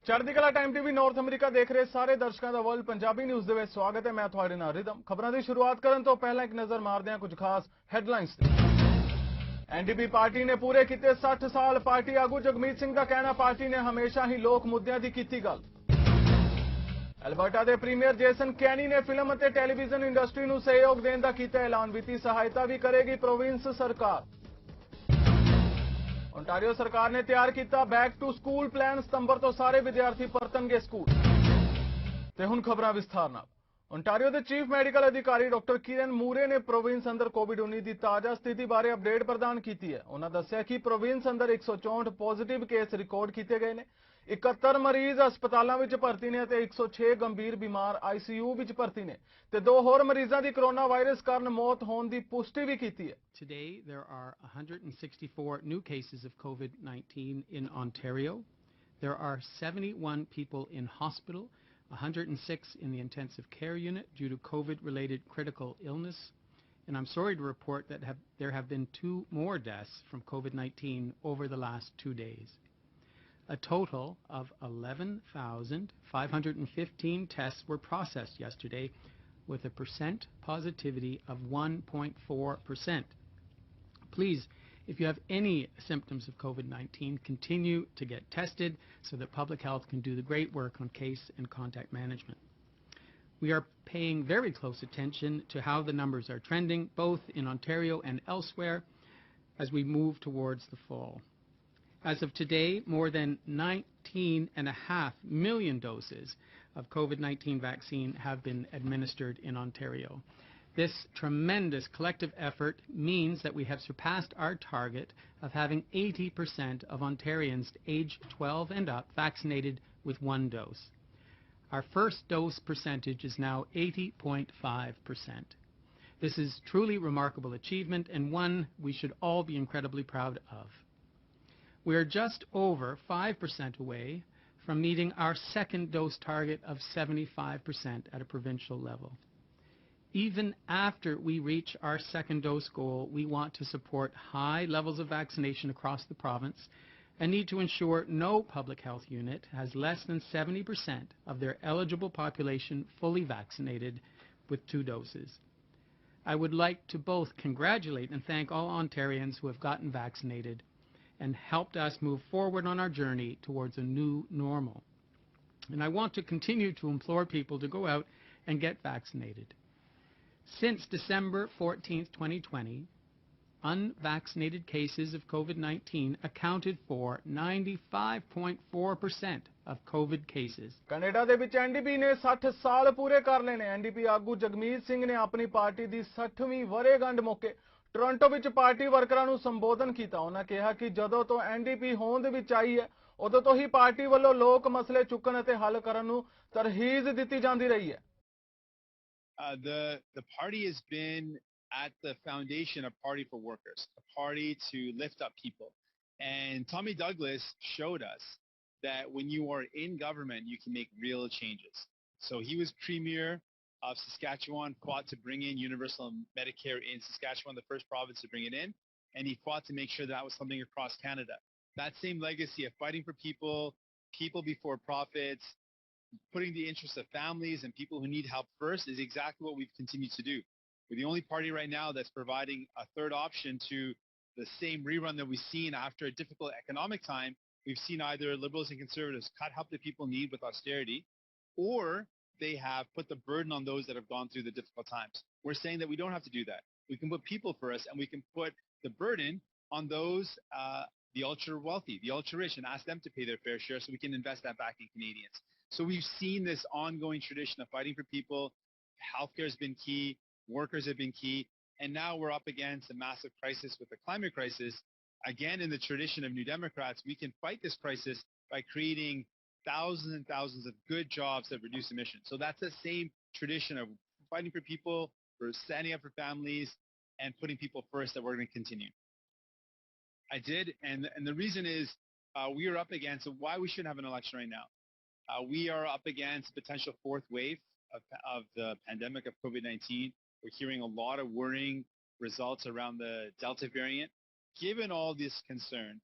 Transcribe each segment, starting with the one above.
ਚੜ੍ਹਦੀਕਲਾ time TV north America ਦੇਖ ਰਹੇ ਸਾਰੇ ਦਰਸ਼ਕਾਂ ਦਾ ਵਰਲਡ ਪੰਜਾਬੀ ਨਿਊਜ਼ ਦੇ ਵਿੱਚ ਸਵਾਗਤ ਹੈ। ਮੈਂ ਤੁਹਾਡੇ ਨਾਲ ਰਿਦਮ। ਖਬਰਾਂ ਦੀ ਸ਼ੁਰੂਆਤ ਕਰਨ ਤੋਂ ਪਹਿਲਾਂ ਇੱਕ ਨਜ਼ਰ ਮਾਰਦੇ ਹਾਂ ਕੁਝ ਖਾਸ ਹੈਡਲਾਈਨਸ ਤੇ। ਐਨਡੀਪੀ ਪਾਰਟੀ ਨੇ ਪੂਰੇ ਕੀਤੇ 60 ਸਾਲ। ਪਾਰਟੀ ਆਗੂ ਜਗਮੀਤ ਸਿੰਘ ਦਾ ਕਹਿਣਾ, ਪਾਰਟੀ ਨੇ ਹਮੇਸ਼ਾ ਹੀ ਲੋਕ ਮੁੱਦਿਆਂ ਦੀ ਕੀਤੀ ਗੱਲ। ਐਲਬਰਟਾ ਦੇ ਪ੍ਰੀਮੀਅਰ ਜੇਸਨ ਕੈਨੀ ਨੇ ਫਿਲਮ ਅਤੇ ਟੈਲੀਵਿਜ਼ਨ ਇੰਡਸਟਰੀ ਨੂੰ ਸਹਿਯੋਗ ਦੇਣ ਦਾ ਕੀਤਾ ਐਲਾਨ। ਵਿੱਤੀ ਸਹਾਇਤਾ ਵੀ ਕਰੇਗੀ ਪ੍ਰੋਵਿੰਸ ਸਰਕਾਰ। ओंटारियो सरकार ने तैयार किया बैक टू स्कूल प्लान। सितंबर तो सारे विद्यार्थी परतणगे स्कूल। ते हुण खबरां विस्तार नाल। ओंटारियो के चीफ मैडिकल अधिकारी डॉक्टर किरण मूरे ने प्रोविंस अंदर कोविड-19 की ताज़ा स्थिति बारे अपडेट प्रदान की है। उन्होंने दस्सिया कि प्रोविंस अंदर 164 पॉजिटिव केस रिकॉर्ड किए गए हैं। 71 मरीज अस्पतालों में भर्ती ने ते 106 गंभीर बीमार ICU में भर्ती ने ते 2 होर मरीजों की कोरोना वायरस कारण मौत होने की पुष्टि भी की है। Today there are 164 new cases of COVID-19 in Ontario. There are 71 people in hospital, 106 in the intensive care unit due to COVID-related critical illness. And I'm sorry to report that there have been 2 more deaths from COVID-19 over the last 2 days. A total of 11,515 tests were processed yesterday with a percent positivity of 1.4%. Please, if you have any symptoms of COVID-19, continue to get tested so that public health can do the great work on case and contact management. We are paying very close attention to how the numbers are trending, both in Ontario and elsewhere, as we move towards the fall. As of today, more than 19.5 million doses of COVID-19 vaccine have been administered in Ontario. This tremendous collective effort means that we have surpassed our target of having 80% of Ontarians aged 12 and up vaccinated with 1 dose. Our first dose percentage is now 80.5%. This is truly remarkable achievement and one we should all be incredibly proud of. We are just over 5% away from meeting our second dose target of 75% at a provincial level. Even after we reach our second dose goal, we want to support high levels of vaccination across the province and need to ensure no public health unit has less than 70% of their eligible population fully vaccinated with 2 doses. I would like to both congratulate and thank all Ontarians who have gotten vaccinated and helped us move forward on our journey towards a new normal. And I want to continue to implore people to go out and get vaccinated. Since December 14th, 2020, unvaccinated cases of COVID-19 accounted for 95.4% of COVID cases. Canada ਦੇ ਵਿੱਚ NDP ਨੇ 60 ਸਾਲ ਪੂਰੇ ਕਰ ਲਏ ਨੇ। NDP ਆਗੂ ਜਗਮੀਤ ਸਿੰਘ ਨੇ ਆਪਣੀ ਪਾਰਟੀ ਦੀ 60ਵੀਂ ਵਰ੍ਹੇਗੰਢ ਮੌਕੇ ਟੋਰਾਂਟੋ ਵਿੱਚ ਪਾਰਟੀ ਵਰਕਰਾਂ ਨੂੰ ਸੰਬੋਧਨ ਕੀਤਾ। ਉਹਨਾਂ ਕਿਹਾ ਕਿ ਜਦੋਂ ਤੋਂ ਐਨਡੀਪੀ ਹੋਂਦ ਵਿੱਚ ਆਈ ਹੈ ਉਦੋਂ ਤੋਂ ਹੀ ਪਾਰਟੀ ਵੱਲੋਂ ਲੋਕ ਮਸਲੇ ਚੁੱਕਣ ਅਤੇ ਹੱਲ ਕਰਨ ਨੂੰ ਤਰਜੀਹ ਦਿੱਤੀ ਜਾਂਦੀ ਰਹੀ ਹੈ। The party has been at the foundation of Party for Workers, a party to lift up people. And Tommy Douglas showed us that when you are in government, you can make real changes. So he was premier of Saskatchewan, fought to bring in universal Medicare in Saskatchewan, the first province to bring it in, and he fought to make sure that was something across Canada. That same legacy of fighting for people, people before profits, putting the interests of families and people who need help first is exactly what we've continued to do. We're the only party right now that's providing a third option to the same rerun that we've seen after a difficult economic time. We've seen either Liberals and Conservatives cut help that people need with austerity, or they have put the burden on those that have gone through the difficult times. We're saying that we don't have to do that. We can put people first, and we can put the burden on those, the ultra wealthy, the ultra rich, and ask them to pay their fair share so we can invest that back in Canadians. So we've seen this ongoing tradition of fighting for people. Healthcare has been key. Workers have been key. And now we're up against a massive crisis with the climate crisis. Again, in the tradition of New Democrats, we can fight this crisis by creating thousands and thousands of good jobs that reduce emissions. So that's the same tradition of fighting for people, for standing up for families, and putting people first that we're going to continue. I did, and the reason is we are up against why we shouldn't have an election right now. We are up against a potential 4th wave of the pandemic of COVID-19. We're hearing a lot of worrying results around the Delta variant. Given all this concern,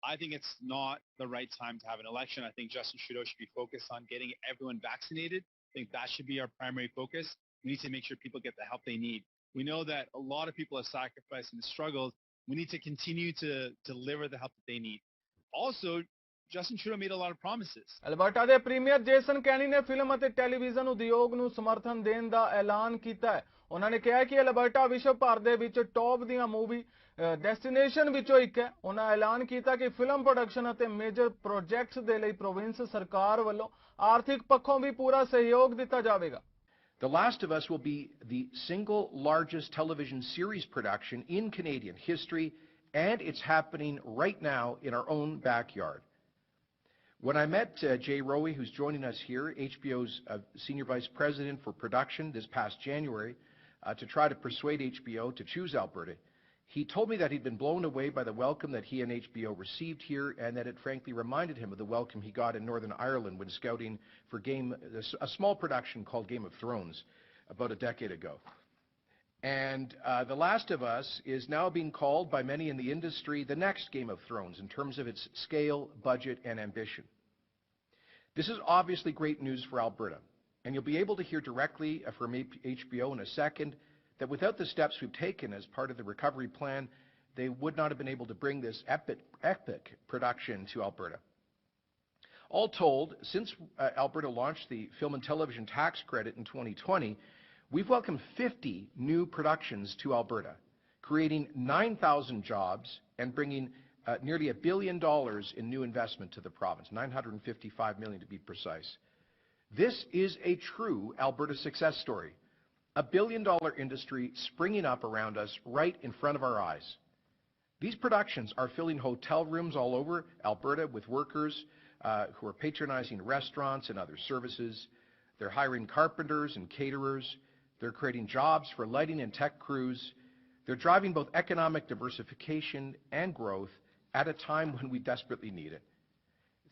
I think it's not the right time to have an election. I think Justin Trudeau should be focused on getting everyone vaccinated. I think that should be our primary focus. We need to make sure people get the help they need. We know that a lot of people have sacrificed and struggled. We need to continue to deliver the help that they need. Also, Justin Trudeau made a lot of promises. Alberta ਦੇ premier Jason ਕੈਨੀ ਨੇ film ਅਤੇ television ਉਦਯੋਗ ਨੂੰ ਸਮਰਥਨ ਦੇਣ ਦਾ ਐਲਾਨ ਕੀਤਾ ਹੈ। ਉਹਨਾਂ ਨੇ ਕਿਹਾ ਕਿ ਅਲਬਰਟਾ ਵਿਸ਼ਵ ਭਰ ਦੇ ਵਿੱਚ ਟੌਪ ਦੀਆਂ ਮੂਵੀ ਡੈਸਟੀਨੇਸ਼ਨ ਵਿੱਚੋਂ ਇੱਕ ਹੈ। ਉਹਨਾਂ ਐਲਾਨ ਕੀਤਾ ਕਿ ਫਿਲਮ ਪ੍ਰੋਡਕਸ਼ਨ ਅਤੇ ਮੇਜਰ ਪ੍ਰੋਜੈਕਟਸ ਦੇ ਲਈ ਪ੍ਰੋਵਿੰਸ ਸਰਕਾਰ ਵੱਲੋਂ ਆਰਥਿਕ ਪੱਖੋਂ ਵੀ ਪੂਰਾ ਸਹਿਯੋਗ ਦਿੱਤਾ ਜਾਵੇਗਾ। The Last of Us will be the single largest television series production in Canadian history, and it's happening right now in our own backyard. When I met Jay Rowe, who's joining us here, HBO's Senior Vice President for Production this past January, to try to persuade HBO to choose Alberta, he told me that he'd been blown away by the welcome that he and HBO received here, and that it frankly reminded him of the welcome he got in Northern Ireland when scouting for a small production called Game of Thrones about a decade ago. And The Last of Us is now being called by many in the industry the next Game of Thrones in terms of its scale, budget, and ambition. This is obviously great news for Alberta, and you'll be able to hear directly from HBO in a second that without the steps we've taken as part of the recovery plan, they would not have been able to bring this epic production to Alberta. All told, since Alberta launched the film and television tax credit in 2020, we've welcomed 50 new productions to Alberta, creating 9,000 jobs and bringing nearly $1 billion in new investment to the province, $955 million to be precise. This is a true Alberta success story, a $1 billion industry springing up around us right in front of our eyes. These productions are filling hotel rooms all over Alberta with workers who are patronizing restaurants and other services. They're hiring carpenters and caterers. They're creating jobs for lighting and tech crews. They're driving both economic diversification and growth at a time when we desperately need it.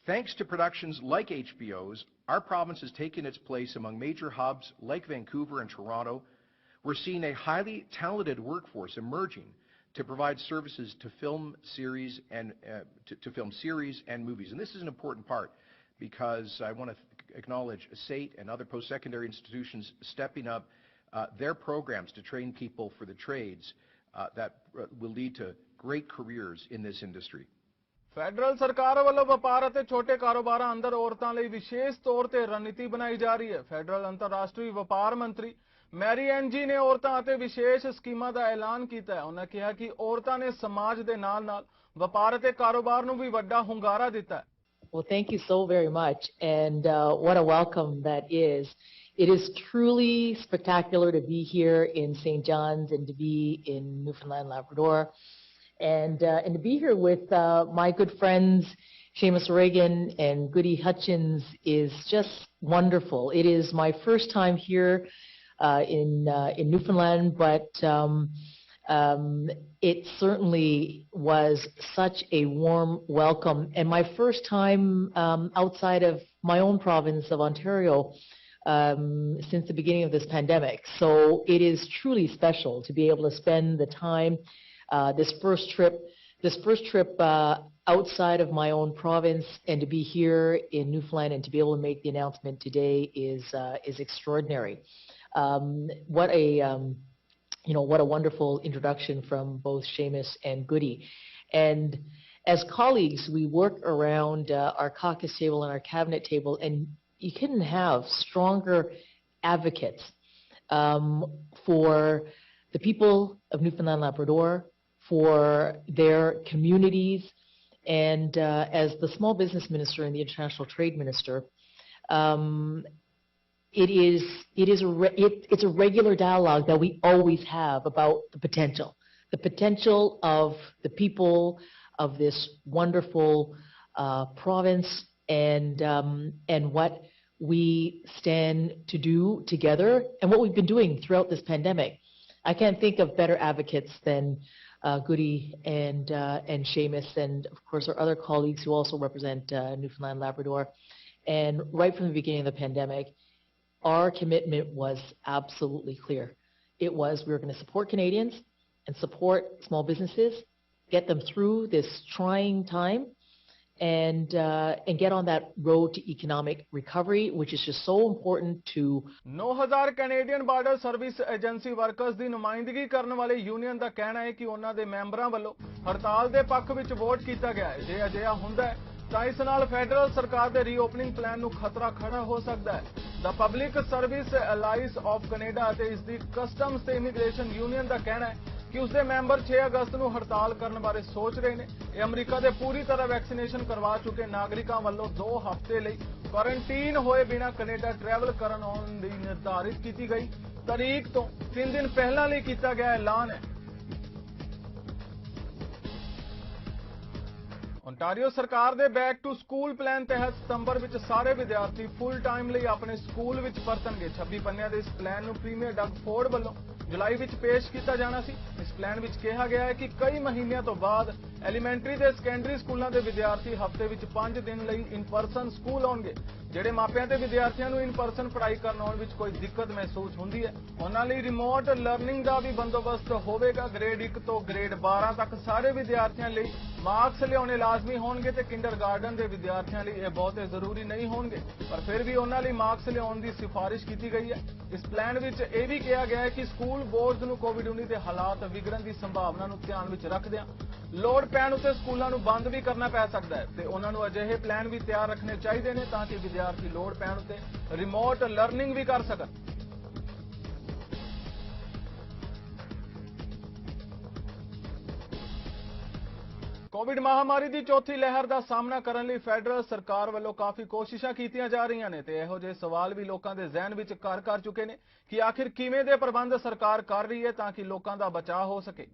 Thanks to productions like HBO's, our province has taken its place among major hubs like Vancouver and Toronto. We're seeing a highly talented workforce emerging to provide services to film series and movies. And this is an important part because I want to acknowledge SAIT and other post-secondary institutions stepping up their programs to train people for the trades that will lead to great careers in this industry. Federal ਸਰਕਾਰ ਵੱਲੋਂ ਵਪਾਰ ਅਤੇ ਛੋਟੇ ਕਾਰੋਬਾਰਾਂ ਅੰਦਰ ਔਰਤਾਂ ਲਈ ਵਿਸ਼ੇਸ਼ ਤੌਰ ਤੇ ਰਣਨੀਤੀ ਬਣਾਈ ਜਾ ਰਹੀ ਹੈ। ਫੈਡਰਲ ਅੰਤਰਰਾਸ਼ਟਰੀ ਵਪਾਰ ਮੰਤਰੀ ਮੈਰੀ ਐਨ ਜੀ ਨੇ ਔਰਤਾਂ ਅਤੇ ਵਿਸ਼ੇਸ਼ ਸਕੀਮਾਂ ਦਾ ਐਲਾਨ ਕੀਤਾ ਹੈ। ਉਹਨਾਂ ਕਿਹਾ ਕਿ ਔਰਤਾਂ ਨੇ ਸਮਾਜ ਦੇ ਨਾਲ-ਨਾਲ ਵਪਾਰ ਅਤੇ ਕਾਰੋਬਾਰ ਨੂੰ ਵੀ ਵੱਡਾ ਹੁੰਗਾਰਾ ਦਿੱਤਾ ਹੈ। Well, thank you so very much, and what a welcome that is. It is truly spectacular to be here in St. John's and to be in Newfoundland, Labrador. And to be here with my good friends, Seamus Reagan and Goody Hutchins is just wonderful. It is my first time here in Newfoundland, but it certainly was such a warm welcome. And my first time outside of my own province of Ontario since the beginning of this pandemic. So it is truly special to be able to spend the time this first trip outside of my own province, and to be here in Newfoundland and to be able to make the announcement today is extraordinary. What a wonderful introduction from both Seamus and Goody. And as colleagues, we work around our caucus table and our cabinet table, and you couldn't have stronger advocates for the people of Newfoundland Labrador, for their communities, and as the small business minister and the international trade minister, it's a regular dialogue that we always have about the potential of the people of this wonderful province, and what we stand to do together, and what we've been doing throughout this pandemic. I can't think of better advocates than Goody and Seamus, and of course our other colleagues who also represent Newfoundland Labrador. And right from the beginning of the pandemic, our commitment was absolutely clear. It was we were going to support Canadians and support small businesses, get them through this trying time, and get on that road to economic recovery, which is just so important to 9000 Canadian border service agency workers ਦੀ ਨੁਮਾਇੰਦਗੀ ਕਰਨ ਵਾਲੇ union ਦਾ ਕਹਿਣਾ ਹੈ ਕਿ ਉਹਨਾਂ ਦੇ ਮੈਂਬਰਾਂ ਵੱਲੋਂ ਹੜਤਾਲ ਦੇ ਪੱਖ ਵਿੱਚ ਵੋਟ ਕੀਤਾ ਗਿਆ ਹੈ। ਜੇ ਅਜਿਹਾ ਹੁੰਦਾ ਹੈ ਤਾਂ ਇਸ ਨਾਲ ਫੈਡਰਲ ਸਰਕਾਰ ਦੇ ਰੀਓਪਨਿੰਗ ਪਲਾਨ ਨੂੰ ਖਤਰਾ ਖੜਾ ਹੋ ਸਕਦਾ ਹੈ। The public service alliance of Canada ਅਤੇ ਇਸ ਦੀ ਕਸਟਮਸ ਤੇ ਇਮੀਗ੍ਰੇਸ਼ਨ ਯੂਨੀਅਨ ਦਾ ਕਹਿਣਾ ਹੈ ਕਿ ਉਸਦੇ ਮੈਂਬਰ 6 ਅਗਸਤ ਨੂੰ ਹੜਤਾਲ ਕਰਨ ਬਾਰੇ ਸੋਚ ਰਹੇ ਨੇ। ਇਹ ਅਮਰੀਕਾ ਦੇ ਪੂਰੀ ਤਰ੍ਹਾਂ ਵੈਕਸੀਨੇਸ਼ਨ ਕਰਵਾ ਚੁੱਕੇ ਨਾਗਰਿਕਾਂ ਵੱਲੋਂ 2 ਹਫ਼ਤੇ ਲਈ ਕੁਆਰੰਟੀਨ ਹੋਏ ਬਿਨਾਂ ਕੈਨੇਡਾ ਟਰੈਵਲ ਕਰਨ ਆਉਣ ਦੀ ਨਿਰਧਾਰਿਤ ਕੀਤੀ ਗਈ ਤਾਰੀਖ ਤੋਂ 3 ਦਿਨ ਪਹਿਲਾਂ ਲਈ ਕੀਤਾ ਗਿਆ ਐਲਾਨ ਹੈ। ਓਨਟਾਰੀਓ ਸਰਕਾਰ ਦੇ ਬੈਕ ਟੂ ਸਕੂਲ ਪਲਾਨ ਤਹਿਤ ਸਤੰਬਰ ਵਿੱਚ ਸਾਰੇ ਵਿਦਿਆਰਥੀ ਫੁੱਲ ਟਾਈਮ ਲਈ ਆਪਣੇ ਸਕੂਲ ਵਿੱਚ ਪਰਤਣਗੇ। 26 ਪੰਨਿਆਂ ਦੇ ਇਸ ਪਲਾਨ ਨੂੰ ਪ੍ਰੀਮੀਅਰ ਡਗ ਫੋਰਡ ਵੱਲੋਂ ਜੁਲਾਈ ਵਿੱਚ ਪੇਸ਼ ਕੀਤਾ ਜਾਣਾ ਸੀ। ਇਸ ਪਲਾਨ ਵਿੱਚ ਕਿਹਾ ਗਿਆ ਹੈ ਕਿ ਕਈ ਮਹੀਨਿਆਂ ਤੋਂ ਬਾਅਦ ਐਲੀਮੈਂਟਰੀ ਤੇ ਸੈਕੰਡਰੀ ਸਕੂਲਾਂ ਦੇ ਵਿਦਿਆਰਥੀ ਹਫ਼ਤੇ ਵਿੱਚ 5 ਦਿਨ ਲਈ ਇਨ ਪਰਸਨ ਸਕੂਲ ਆਉਣਗੇ। ਜਿਹੜੇ ਮਾਪਿਆਂ ਤੇ ਵਿਦਿਆਰਥੀਆਂ ਨੂੰ ਇਨ ਪਰਸਨ ਪੜ੍ਹਾਈ ਕਰਨ ਆਉਣ ਵਿੱਚ ਕੋਈ ਦਿੱਕਤ ਮਹਿਸੂਸ ਹੁੰਦੀ ਹੈ ਉਹਨਾਂ ਲਈ ਰਿਮੋਟ ਲਰਨਿੰਗ ਦਾ ਵੀ ਬੰਦੋਬਸਤ ਹੋਵੇਗਾ। ਗ੍ਰੇਡ 1 ਤੋਂ ਗ੍ਰੇਡ 12 ਤੱਕ ਸਾਰੇ ਵਿਦਿਆਰਥੀਆਂ ਲਈ ਮਾਰਕਸ ਲਿਆਉਣੇ ਲਾਜ਼ਮੀ ਹੋਣਗੇ ਤੇ ਕਿੰਡਰਗਾਰਟਨ ਦੇ ਵਿਦਿਆਰਥੀਆਂ ਲਈ ਇਹ ਬਹੁਤੇ ਜ਼ਰੂਰੀ ਨਹੀਂ ਹੋਣਗੇ, ਪਰ ਫਿਰ ਵੀ ਉਹਨਾਂ ਲਈ ਮਾਰਕਸ ਲਿਆਉਣ ਦੀ ਸਿਫਾਰਿਸ਼ ਕੀਤੀ ਗਈ ਹੈ। ਇਸ ਪਲਾਨ ਵਿੱਚ ਇਹ ਵੀ ਕਿਹਾ ਗਿਆ ਹੈ ਕਿ ਸਕੂਲ ਬੋਰਡਸ ਨੂੰ ਕੋਵਿਡ-19 ਦੇ ਹਾਲਾਤ ਵਿਗੜਨ ਦੀ ਸੰਭਾਵਨਾ ਨੂੰ ਧਿਆਨ ਵਿੱਚ ਰੱਖਦਿਆਂ ਲੋੜ ਪੈਣ ਉੱਤੇ ਸਕੂਲਾਂ ਨੂੰ ਬੰਦ ਵੀ ਕਰਨਾ ਪੈ ਸਕਦਾ ਹੈ ਤੇ ਉਹਨਾਂ ਨੂੰ ਅਜਿਹੇ ਪਲਾਨ ਵੀ ਤਿਆਰ ਰੱਖਣੇ ਚਾਹੀਦੇ ਨੇ ਤਾਂ ਕਿ ਵਿਦਿਆਰਥੀ ਲੋੜ ਪੈਣ ਉੱਤੇ ਰਿਮੋਟ ਲਰਨਿੰਗ ਵੀ ਕਰ ਸਕਣ। ਕੋਵਿਡ ਮਹਾਮਾਰੀ ਦੀ ਚੌਥੀ ਲਹਿਰ ਦਾ ਸਾਹਮਣਾ ਕਰਨ ਲਈ ਫੈਡਰਲ ਸਰਕਾਰ ਵੱਲੋਂ ਕਾਫੀ ਕੋਸ਼ਿਸ਼ਾਂ ਕੀਤੀਆਂ ਜਾ ਰਹੀਆਂ ਨੇ ਤੇ ਇਹੋ ਜਿਹੇ ਸਵਾਲ ਵੀ ਲੋਕਾਂ ਦੇ ਜ਼ਿਹਨ ਵਿੱਚ ਘਰ ਕਰ ਚੁੱਕੇ ਨੇ ਕਿ ਆਖਿਰ ਕਿਵੇਂ ਦੇ ਪ੍ਰਬੰਧ ਸਰਕਾਰ ਕਰ ਰਹੀ ਹੈ ਤਾਂ ਕਿ ਲੋਕਾਂ ਦਾ ਬਚਾਅ ਹੋ ਸਕੇ।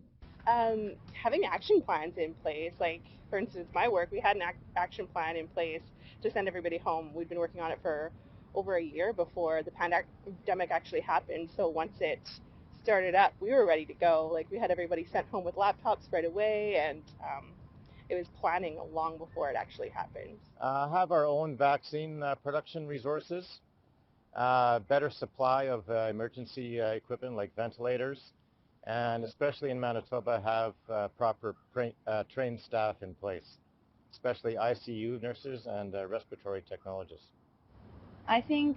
Having action plans in place, like for instance my work, we had an action plan in place to send everybody home. We've been working on it for over a year before the pandemic actually happened, so once it started up we were ready to go. Like we had everybody sent home with laptops right away, and it was planning long before it actually happened. Have our own vaccine production resources, better supply of emergency equipment like ventilators, and especially in Manitoba have proper trained staff in place, especially ICU nurses and respiratory technologists. I think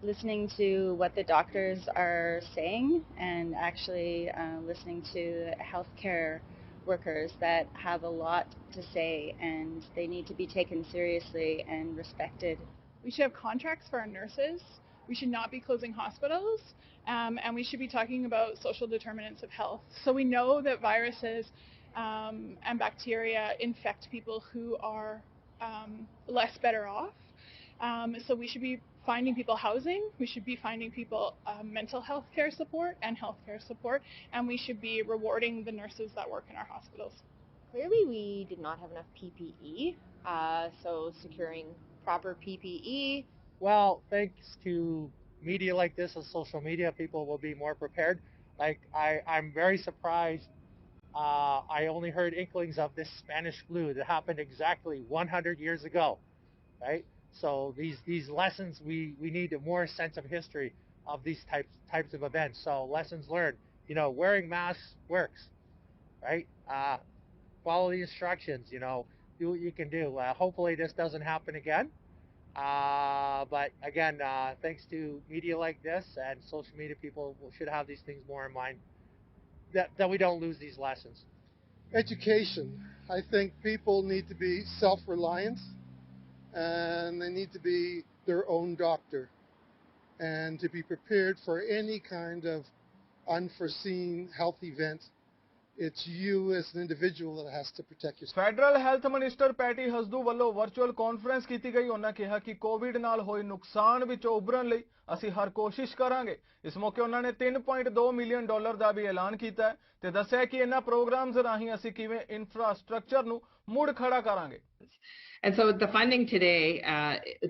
listening to what the doctors are saying and actually listening to healthcare workers that have a lot to say and they need to be taken seriously and respected. We should have contracts for our nurses. We should not be closing hospitals, and we should be talking about social determinants of health. So we know that viruses and bacteria infect people who are less better off. So we should be finding people housing, we should be finding people mental health care support and health care support, and we should be rewarding the nurses that work in our hospitals. Clearly we did not have enough PPE, so securing proper PPE. Well, thanks to media like this and social media, people will be more prepared. Like I'm very surprised. I only heard inklings of this Spanish flu that happened exactly 100 years ago, right? So these lessons, we need a more sense of history of these types of events. So lessons learned, you know, wearing masks works, right? Follow the instructions, you know, do what you can do. Hopefully this doesn't happen again. But again, thanks to media like this and social media, people should have these things more in mind, that we don't lose these lessons. Education. I think people need to be self-reliant and they need to be their own doctor and to be prepared for any kind of unforeseen health event. It's you as an individual that has to protect yourself. Federal health minister Patty Hajdu ਵੱਲੋਂ virtual conference ਕੀਤੀ ਗਈ। ਉਹਨਾਂ ਕਿਹਾ ਕਿ Covid ਨਾਲ ਹੋਏ ਨੁਕਸਾਨ ਵਿੱਚੋਂ ਉਭਰਨ ਲਈ ਅਸੀਂ ਹਰ ਕੋਸ਼ਿਸ਼ ਕਰਾਂਗੇ। ਇਸ ਮੌਕੇ ਉਹਨਾਂ ਨੇ $3.2 ਮਿਲੀਅਨ ਦਾ ਵੀ ਐਲਾਨ ਕੀਤਾ ਹੈ ਤੇ ਦੱਸਿਆ ਕਿ ਇਹਨਾਂ ਪ੍ਰੋਗਰਾਮਸ ਰਾਹੀਂ ਅਸੀਂ ਕਿਵੇਂ ਇਨਫਰਾਸਟ੍ਰਕਚਰ ਨੂੰ ਮੁੜ ਖੜਾ ਕਰਾਂਗੇ। And so the funding today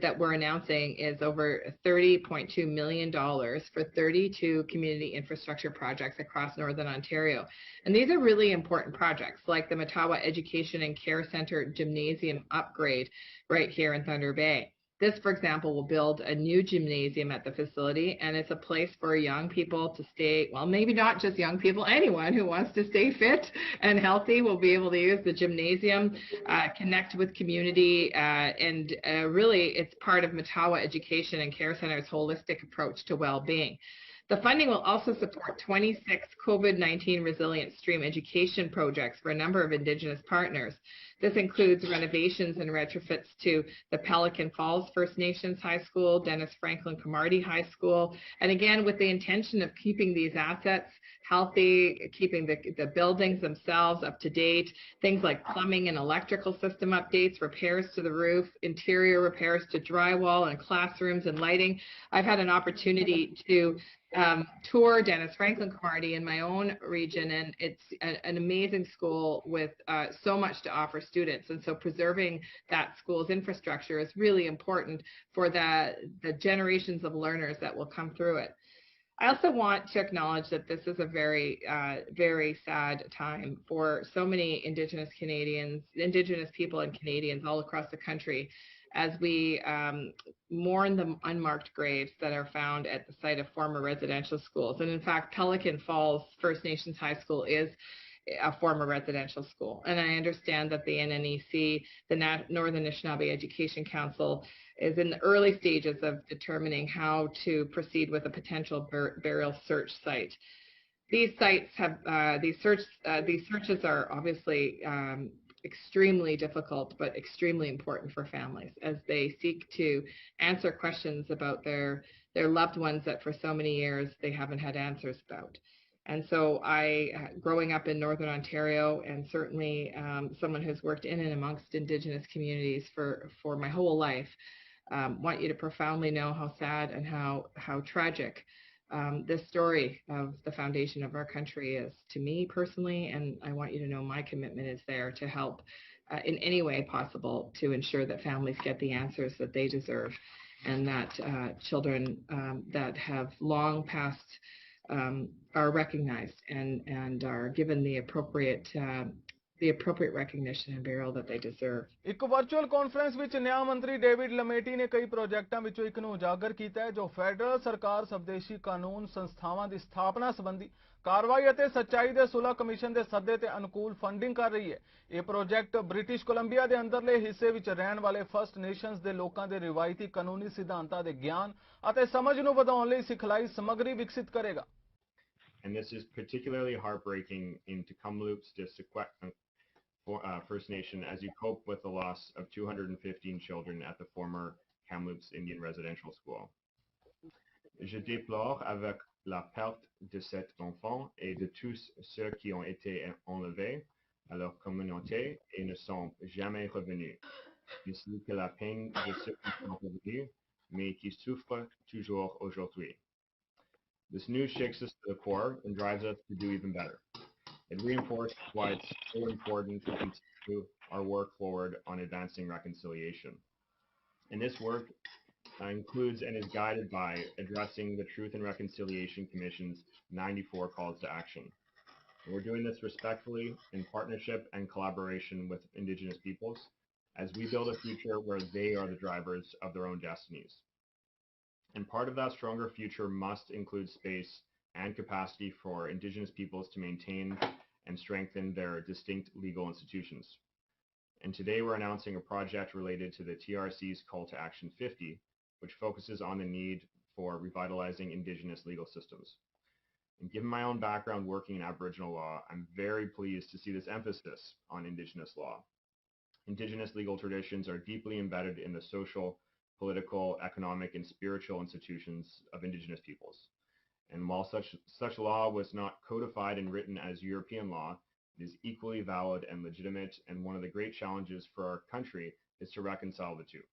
that we're announcing is over $30.2 million for 32 community infrastructure projects across Northern Ontario. And these are really important projects like the Matawa Education and Care Centre Gymnasium upgrade right here in Thunder Bay. This, for example, will build a new gymnasium at the facility, and it's a place for young people to stay, well, maybe not just young people, anyone who wants to stay fit and healthy will be able to use the gymnasium, connect with community, and really it's part of Matawa Education and Care Center's holistic approach to well-being. The funding will also support 26 COVID-19 resilient stream education projects for a number of Indigenous partners. This includes renovations and retrofits to the Pelican Falls First Nations High School, Dennis Franklin Cromartie High School, and again with the intention of keeping these assets healthy, keeping the buildings themselves up to date, things like plumbing and electrical system updates, repairs to the roof, interior repairs to drywall and classrooms and lighting. I've had an opportunity to tour Dennis Franklin Cromartie in my own region, and it's an amazing school with so much to offer students. And so preserving that school's infrastructure is really important for the generations of learners that will come through it. I also want to acknowledge that this is a very, very sad time for so many Indigenous Canadians, Indigenous people and Canadians all across the country, as we mourn the unmarked graves that are found at the site of former residential schools. And in fact, Pelican Falls First Nations High School is a former residential school. And I understand that the NNEC, the Northern Anishinaabe Education Council, is in the early stages of determining how to proceed with a potential burial search site. These sites have, these searches are obviously extremely difficult, but extremely important for families as they seek to answer questions about their loved ones that for so many years they haven't had answers about. And so growing up in Northern Ontario, and certainly someone who's worked in and amongst Indigenous communities for my whole life, want you to profoundly know how sad and how tragic this story of the foundation of our country is to me personally, and I want you to know my commitment is there to help in any way possible to ensure that families get the answers that they deserve, and that children that have long passed are recognized and are given the appropriate recognition and burial that they deserve. ਇੱਕ virtual conference ਵਿੱਚ ਨਿਆਂ ਮੰਤਰੀ David ਲਮੇਟੀ ਨੇ ਕਈ ਪ੍ਰੋਜੈਕਟਾਂ ਵਿੱਚੋਂ ਇੱਕ ਨੂੰ ਉਜਾਗਰ ਕੀਤਾ ਹੈ ਜੋ ਫੈਡਰਲ ਸਰਕਾਰ ਸਵਦੇਸ਼ੀ ਕਾਨੂੰਨ ਸੰਸਥਾਵਾਂ ਦੀ ਸਥਾਪਨਾ ਸੰਬੰਧੀ ਕਾਰਵਾਈ ਅਤੇ ਸੱਚਾਈ ਦੇ ਸੁਲਹ ਕਮਿਸ਼ਨ ਦੇ ਸੱਦੇ ਤੇ ਅਨੁਕੂਲ ਫੰਡਿੰਗ ਕਰ ਰਹੀ ਹੈ। ਇਹ ਪ੍ਰੋਜੈਕਟ ਬ੍ਰਿਟਿਸ਼ ਕੋਲੰਬੀਆ ਦੇ ਅੰਦਰਲੇ ਹਿੱਸੇ ਵਿੱਚ ਰਹਿਣ ਵਾਲੇ ਫਸਟ ਨੇਸ਼ਨਸ ਦੇ ਲੋਕਾਂ ਦੇ ਰਿਵਾਇਤੀ ਕਾਨੂੰਨੀ ਸਿਧਾਂਤਾਂ ਦੇ ਗਿਆਨ ਅਤੇ ਸਮਝ ਨੂੰ ਵਧਾਉਣ ਲਈ ਸਿਖਲਾਈ ਸਮੱਗਰੀ ਵਿਕਸਿਤ ਕਰੇਗਾ। And this is particularly heartbreaking in Tecumloops District First Nation as you cope with the loss of 215 children at the former Kamloops Indian Residential School. Je déplore avec la perte de cet enfant et de tous ceux qui ont été enlevés à leur communauté et ne sont jamais revenus, ainsi que la peine de ceux qui sont revenus mais qui souffrent toujours aujourd'hui. This news shakes us to the core and drives us to do even better. It reinforces why it's so important to continue our work forward on advancing reconciliation. And this work includes and is guided by addressing the Truth and Reconciliation Commission's 94 calls to action. And we're doing this respectfully in partnership and collaboration with Indigenous peoples as we build a future where they are the drivers of their own destinies. And part of that stronger future must include space and capacity for Indigenous peoples to maintain and strengthen their distinct legal institutions. And today we're announcing a project related to the TRC's Call to Action 50, which focuses on the need for revitalizing Indigenous legal systems. And given my own background working in Aboriginal law, I'm very pleased to see this emphasis on Indigenous law. Indigenous legal traditions are deeply embedded in the social, political, economic, and spiritual institutions of Indigenous peoples. And while such law was not codified and written as European law, it is equally valid and legitimate, and one of the great challenges for our country is to reconcile the two.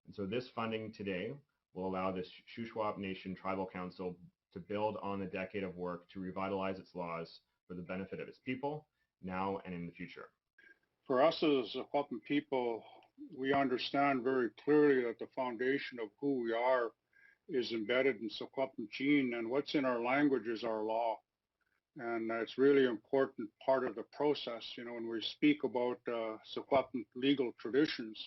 And so this funding today will allow the Shuswap Nation Tribal Council to build on a decade of work to revitalize its laws for the benefit of its people, now and in the future. For us as a Wapun people, we understand very clearly that the foundation of who we are is embedded in Secwepemc gene, and what's in our language is our law. And it's really important part of the process. You know, when we speak about Secwepemc legal traditions,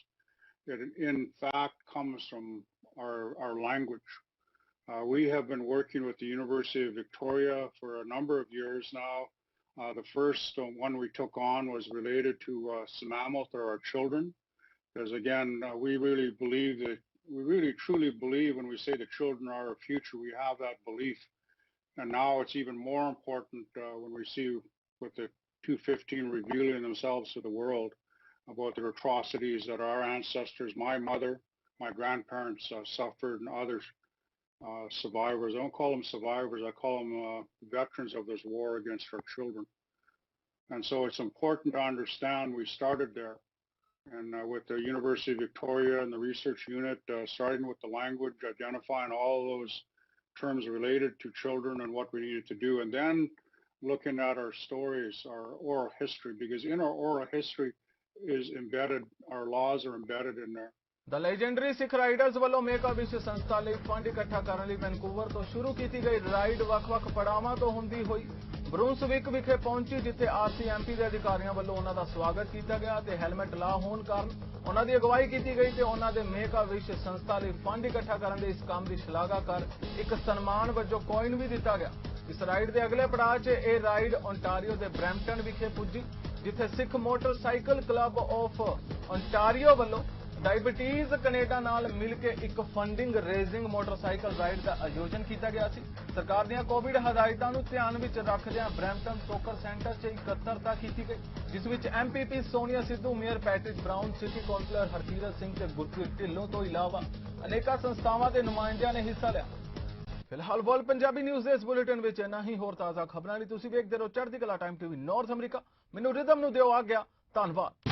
It in fact comes from our language. We have been working with the University of Victoria for a number of years now. The first one we took on was related to Simamot, or our children, because again, we really truly believe when we say the children are our future, we have that belief. And now it's even more important when we see with the 215 revealing themselves to the world about the atrocities that our ancestors, my mother, my grandparents suffered, and others. Survivors. I don't call them survivors. I call them veterans of this war against our children. And so it's important to understand we started there. And with the University of Victoria and the research unit, starting with the language, identifying all those terms related to children and what we needed to do. And then looking at our stories, our oral history, because in our oral history is embedded, our laws are embedded in there. The legendary Sikh riders ਵੱਲੋਂ make a ਵਿਸ਼ ਸੰਸਥਾ ਲਈ fund ਇਕੱਠਾ ਕਰਨ ਲਈ Vancouver ਤੋਂ ਸ਼ੁਰੂ ਕੀਤੀ ਗਈ ਰਾਈਡ ਵੱਖ-ਵੱਖ ਪੜਾਵਾਂ ਤੋਂ ਹੁੰਦੀ ਹੋਈ ਬਰੂਨਸਵਿਕ ਵਿਖੇ ਪਹੁੰਚੀ, ਜਿੱਥੇ ਆਰਸੀਐਮਪੀ ਦੇ ਅਧਿਕਾਰੀਆਂ ਵੱਲੋਂ ਉਹਨਾਂ ਦਾ ਸਵਾਗਤ ਕੀਤਾ ਗਿਆ ਤੇ ਹੈਲਮਟ ਲਾ ਹੋਣ ਕਾਰਨ ਉਹਨਾਂ ਦੀ ਅਗਵਾਈ ਕੀਤੀ ਗਈ ਤੇ ਉਹਨਾਂ ਦੇ ਮੇਕ ਅ ਵਿਸ਼ ਸੰਸਥਾ ਲਈ ਫੰਡ ਇਕੱਠਾ ਕਰਨ ਦੇ ਇਸ ਕੰਮ ਦੀ ਸ਼ਲਾਘਾ ਕਰ ਇੱਕ ਸਨਮਾਨ ਵਜੋਂ ਕੋਇਨ ਵੀ ਦਿੱਤਾ ਗਿਆ। ਇਸ ਰਾਈਡ ਦੇ ਅਗਲੇ ਪੜਾਅ 'ਚ ਇਹ ਰਾਈਡ ਓਨਟਾਰੀਓ ਦੇ ਬਰੈਂਪਟਨ ਵਿਖੇ ਪੁੱਜੀ, ਜਿੱਥੇ ਸਿੱਖ ਮੋਟਰਸਾਈਕਲ ਕਲੱਬ ਆਫ ਓਨਟਾਰੀਓ ਵੱਲੋਂ डायबिटीज कनेडा नाल मिल के एक फंडिंग रेजिंग मोटरसाइकिल राइड का आयोजन किया गया सी। सरकार दी कोविड हदायतां नूं ध्यान विच रखदिआं ब्रैंपटन सोकर सेंटर 'च इकत्तरता की गई, जिस which MPP Sonia Sidhu, mayor Patrick Brown, city councillor Harkirat Singh ते गुरप्रीत ढिल्लों तो इलावा अनेक संस्थावां के नुमाइंदिਆਂ ने हिस्सा लिया। फिलहाल वर्ल्ड पंजाबी न्यूज़ दे इस बुलेटिन विच इन्ना ही। होर ताज़ा खबरां लई तुसीं वेखदे रहो चढ़दी कला टाइम TV नॉर्थ अमरीका। मैनूं रिदम नूं दिओ आग्या। धन्नवाद।